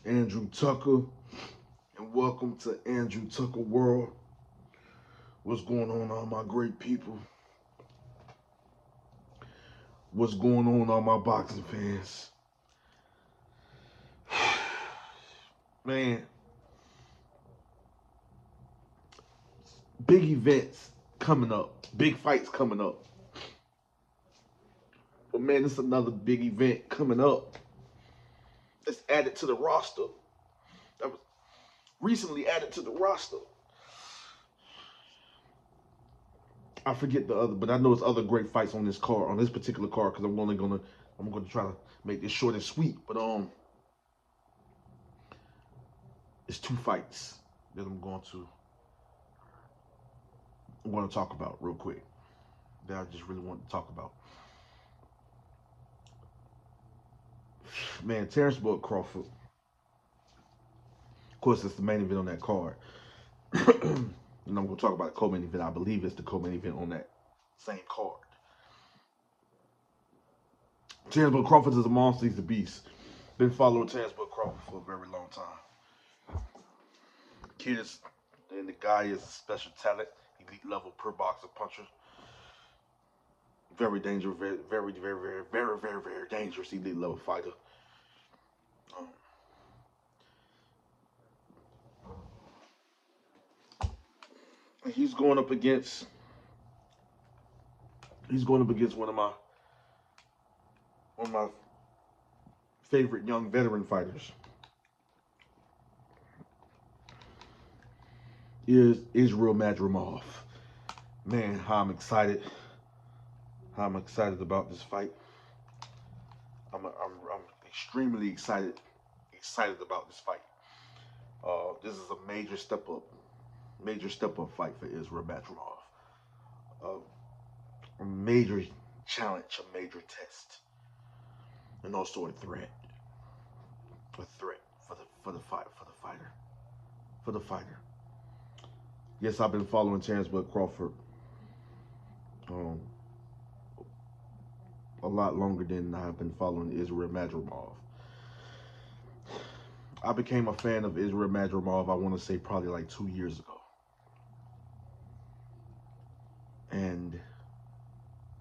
Andrew Tucker, and welcome to Andrew Tucker World. What's going on, all my great people? What's going on, all my boxing fans? Man, big events coming up, big fights coming up. But man, it's another big event coming up that's added to the roster. That was recently added to the roster. I forget the other, but I know it's other great fights on this card, on this particular card, because I'm gonna try to make this short and sweet. But it's two fights that I'm going to talk about real quick. That I just really want to talk about. Man, Terence Crawford. Of course, it's the main event on that card. And I'm going to talk about the co-main event. I believe it's the co-main event on that same card. Terence Crawford is a monster. He's a beast. Been following Terence Crawford for a very long time. Kids, and the guy is a special talent, elite level per boxer puncher. Very dangerous, very dangerous elite level fighter. Um, he's going up against one of my favorite young veteran fighters. Is Israil Madrimov. Man, how I'm excited. How I'm excited about this fight. I'm extremely excited about this fight. This is a major step up fight for Israil Madrimov. A major challenge, a major test, and also a threat for the fighter. Yes, I've been following Terence Crawford um, a lot longer than I've been following Israil Madrimov. I became a fan of Israil Madrimov, I want to say probably like 2 years ago. And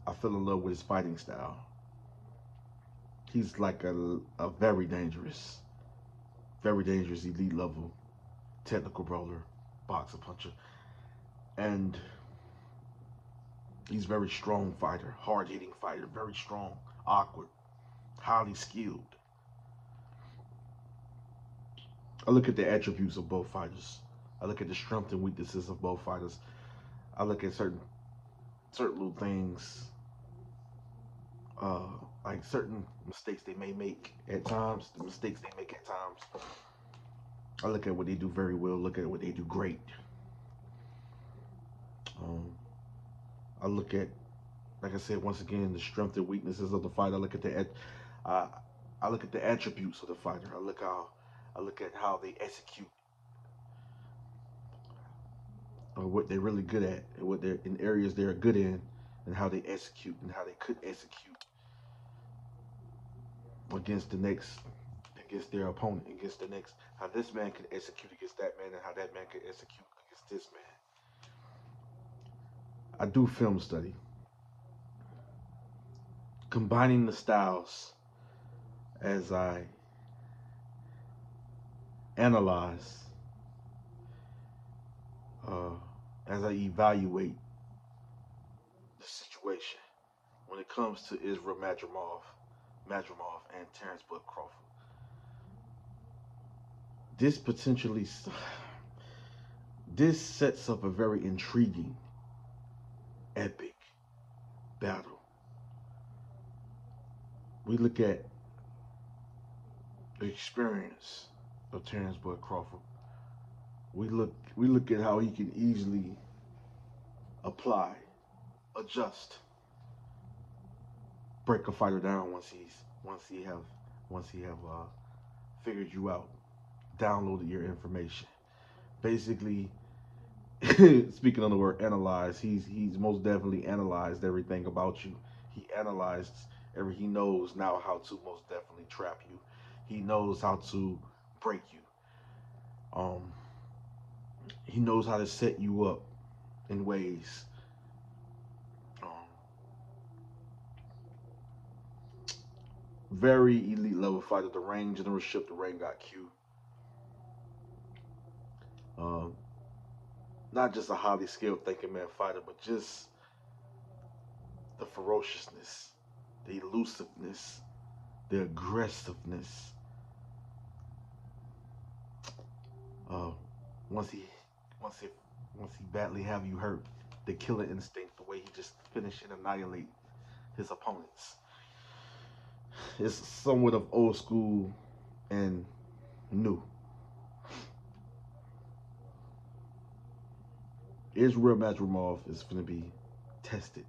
I fell in love with his fighting style. He's like a very dangerous elite level technical brawler, boxer puncher. And he's a very strong fighter, hard hitting fighter, very strong, awkward, highly skilled. I look at the attributes of both fighters. I look at the strengths and weaknesses of both fighters. I look at certain little things, uh, like certain mistakes they may make at times, the mistakes they make at times. I look at what they do very well, look at what they do great. Um, I look at, like I said, once again, the strengths and weaknesses of the fight. Uh, I look at the attributes of the fighter. I look at how they execute, or what they're really good at, and what they're in areas they're good in, and how they execute, and how they could execute against the next, against their opponent, against the next, how this man could execute against that man, and how that man could execute against this man. I do film study, combining the styles as I analyze, uh, as I evaluate the situation when it comes to Israil Madrimov and Terence Crawford. This potentially, this sets up a very intriguing, epic battle. We look at the experience of Terence Crawford. We look at how he can easily apply, adjust, break a fighter down once he have figured you out, downloaded your information. Basically, speaking of the word analyze, he's most definitely analyzed everything about you. He knows now how to most definitely trap you. He knows how to break you. Um, he knows how to set you up in ways. Um, very elite level fighter. The rank generalship, the rank got Q. Um, Not just a highly skilled thinking man fighter, but just the ferociousness, the elusiveness, the aggressiveness. Uh, once he, once he, once he badly have you hurt, the killer instinct, the way he just finish and annihilate his opponents. It's somewhat of old school and new. Israil Madrimov is going to be tested,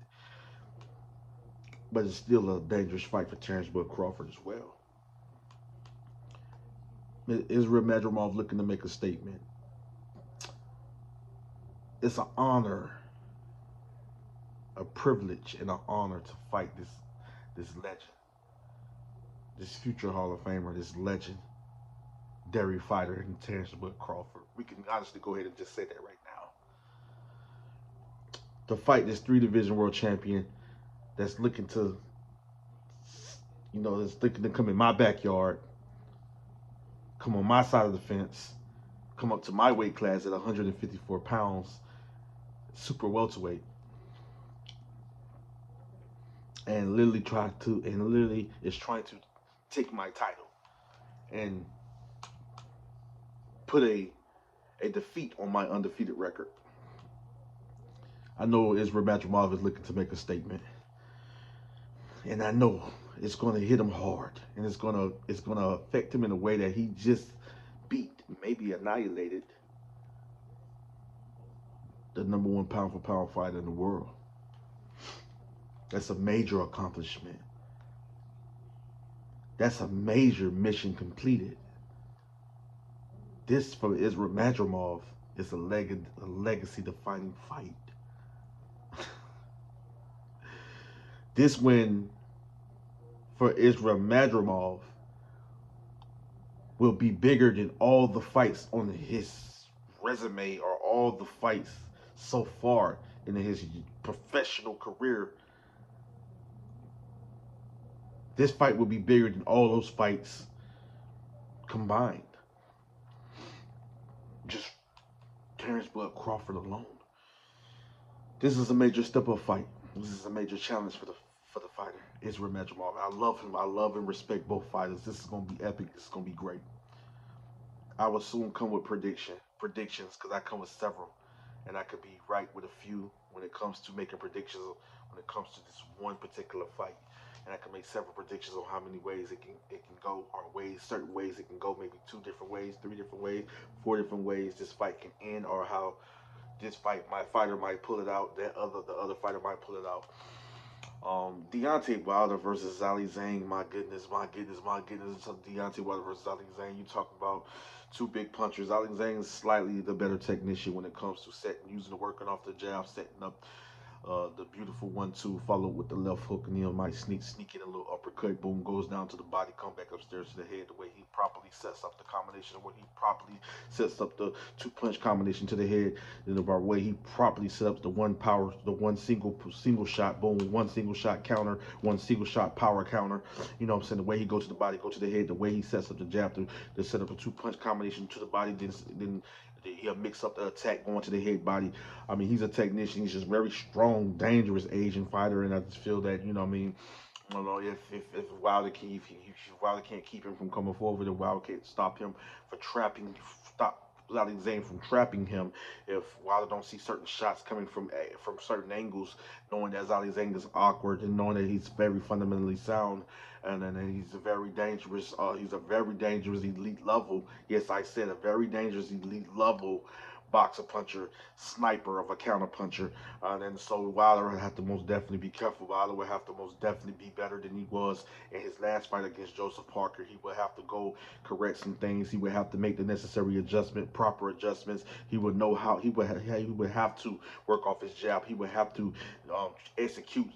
but it's still a dangerous fight for Terence Crawford as well. Israil Madrimov looking to make a statement. It's an honor, a privilege, and an honor to fight this legend, this future Hall of Famer, this legend, dairy fighter in Terence Crawford. We can honestly go ahead and just say that right now. To fight this 3 division world champion that's looking to, that's looking to come in my backyard, come on my side of the fence, come up to my weight class at 154 pounds, super welterweight, and literally is trying to take my title and put a defeat on my undefeated record. I know Israil Madrimov is looking to make a statement, and I know it's going to hit him hard, and it's going to affect him in a way that he just beat, maybe annihilated the #1 pound for pound fighter in the world. That's a major accomplishment. That's a major mission completed. This for Israil Madrimov is a legacy defining fight. This win for Israil Madrimov will be bigger than all the fights on his resume or all the fights so far in his professional career. This fight will be bigger than all those fights combined. Just Terence Crawford alone. This is a major step up fight. This is a major challenge for the fighter, Israil Madrimov. I love him. I love and respect both fighters. This is gonna be epic. This is gonna be great. I will soon come with predictions because I come with several, and I could be right with a few when it comes to making predictions. When it comes to this one particular fight, and I can make several predictions on how many ways it can go, or certain ways it can go, maybe 2 different ways, 3 different ways, 4 different ways this fight can end, or how this fight, my fighter might pull it out, the other fighter might pull it out. Deontay Wilder versus Zhilei Zhang. My goodness. Deontay Wilder versus Zhilei Zhang. You talk about 2 big punchers. Zhilei Zhang is slightly the better technician when it comes to using the working off the jab, setting up the beautiful 1-2, followed with the left hook, and he might sneak in a little uppercut. Boom, goes down to the body, come back upstairs to the head. The way he properly sets up the combination, the way he properly sets up the 2-punch combination to the head, and the way he properly sets up the one single shot, boom, one single shot counter, one single shot power counter. You know what I'm saying? The way he goes to the body, go to the head, the way he sets up the jab to set up a 2-punch combination to the body, then he'll mix up the attack going to the head body. I mean, he's a technician. He's just very strong, dangerous Asian fighter, and I just feel that, you know what I mean, I don't know if Wilder can't keep him from coming forward, and Wilder can't stop Zhilei Zhang from trapping him. If Wilder don't see certain shots coming from certain angles, knowing that Zhilei Zhang is awkward and knowing that he's very fundamentally sound, and then he's a very dangerous elite level. Yes, I said a very dangerous elite level boxer puncher, sniper of a counter puncher. And so Wilder would have to most definitely be careful. Wilder would have to most definitely be better than he was in his last fight against Joseph Parker. He would have to go correct some things. He would have to make the necessary proper adjustments. He would know how he would have to work off his jab. He would have to execute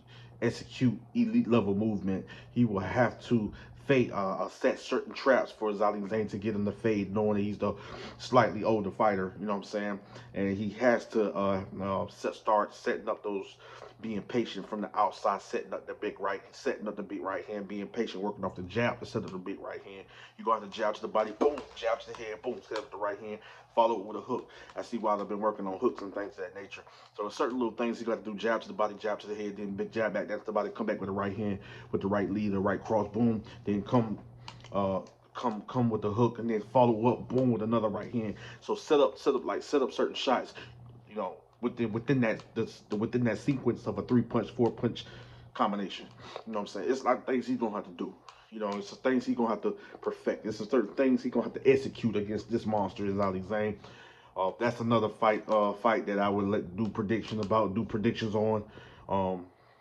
elite level movement. He will have to fade, set certain traps for Zhilei Zhang to get him to fade, knowing that he's the slightly older fighter. You know what I'm saying? And he has to start setting up those, being patient from the outside, setting up the big right, setting up the big right hand, being patient, working off the jab to set up the big right hand. You go out to jab to the body, boom, jab to the head, boom, set up the right hand, follow it with a hook. I see why they've been working on hooks and things of that nature. So there's certain little things you got to do: jab to the body, jab to the head, then big jab back, that's the body, come back with the right hand, with the right lead, the right cross, boom, then uh, come with the hook, and then follow up, boom, with another right hand. So set up certain shots, you know, within that sequence of a 3 punch, 4 punch combination. You know what I'm saying? It's like things he's gonna have to do. You know, it's the things he's gonna have to perfect. It's the certain things he's gonna have to execute against this monster, is Zhilei Zhang. That's another fight that I would do predictions on, because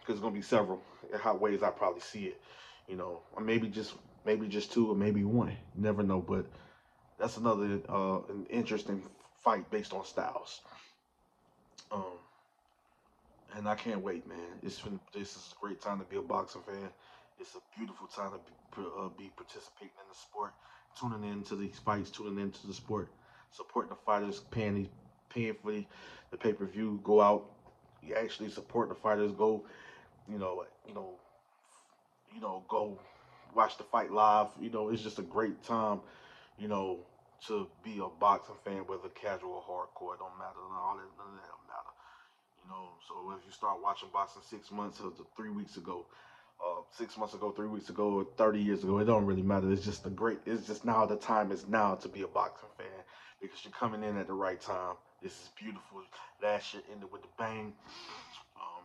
it's gonna be several how ways I probably see it. You know, or maybe just two, or maybe one. You never know, but that's another an interesting fight based on styles. Um, and I can't wait, man. This is a great time to be a boxing fan. It's a beautiful time to be participating in the sport, tuning into these fights, tuning into the sport, supporting the fighters, paying for the pay per view. Go out, you actually support the fighters. Go, you know, you know, go watch the fight live. You know, it's just a great time. You know, to be a boxing fan, whether casual or hardcore, it don't matter. None of that don't matter. You know, so if you start watching boxing 6 months or 3 weeks ago, 6 months ago, 3 weeks ago, or 30 years ago, it don't really matter. It's just a great. It's just now the time is now to be a boxing fan, because you're coming in at the right time. This is beautiful. Last year ended with the bang. Um,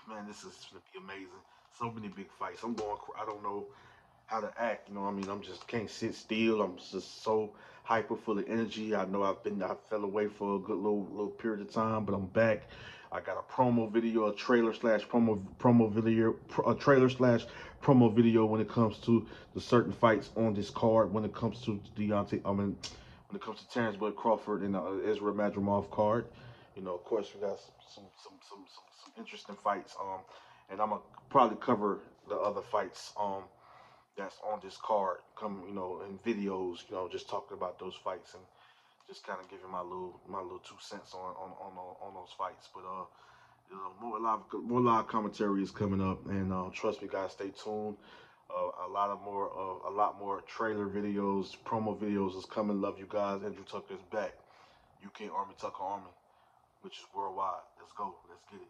man, this is gonna be amazing. So many big fights. I'm going. I don't know how to act. You know, what I mean, I'm just can't sit still. I'm just so hyper, full of energy. I fell away for a good little period of time, but I'm back. I got a promo video, a trailer slash promo video, a trailer slash promo video when it comes to the certain fights on this card. When it comes to Deontay, I mean, when it comes to Terence Crawford and Israil Madrimov card. You know, of course, we got some interesting fights. And I'm gonna probably cover the other fights. That's on this card, come, you know, in videos, you know, just talking about those fights and just kind of giving my little 2 cents on those fights. But you know, more live commentary is coming up, and trust me, guys, stay tuned. A lot more trailer videos, promo videos is coming. Love you guys. Andrew Tucker is back. UK Army, Tucker Army, which is worldwide. Let's go. Let's get it.